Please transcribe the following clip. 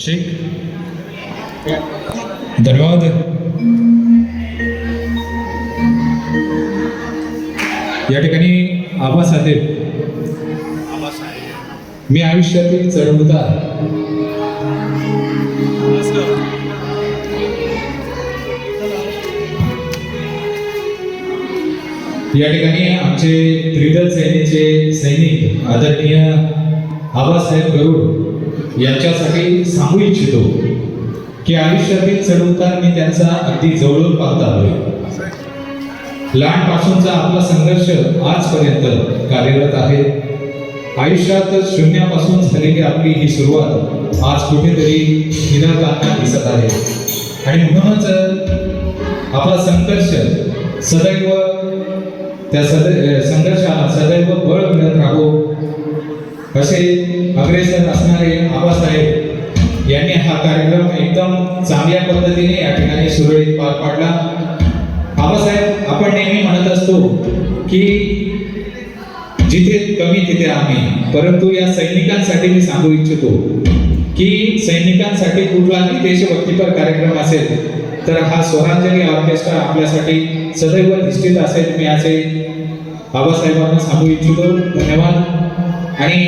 ठीक, धन्यवाद. या ठिकाणी आबासाहेब, मी आयुष्यातील चढउतार या ठिकाणी आमचे त्रिदल सेनेचे सैनिक आदरणीय आबासाहेब गरुड यांच्यासाठी सांगू इच्छितो की आयुष्यातील चढउतार मी त्यांचा अगदी जवळून पाहत आलोय. लहानपासूनचा आपला संघर्ष आजपर्यंत कार्यरत आहे. आयुष्यात शून्यापासून झालेली आपली ही सुरुवात आज कुठेतरी निराळताना दिसत आहे आणि म्हणूनच आपला संघर्ष सदैव त्या संघर्षाला सदैव बळ मिळत राहो असे अग्रेसर असणारे आबासाहेब यांनी हा कार्यक्रम एकदम चांगल्या पद्धतीने या ठिकाणी सुरळीत पार पाडला. आबासाहेब, आपण नेहमी म्हणत असतो की जिथे कमी तिथे आम्ही, परंतु या सैनिकांसाठी मी सांगू इच्छितो की सैनिकांसाठी कुठलाही देशभक्तीपर कार्यक्रम असेल तर हा स्वरांजली ऑर्केस्ट्रा आपल्यासाठी सदैव निश्चित असेल. मी असे आबासाहेबांना सांगू इच्छितो. धन्यवाद. आणि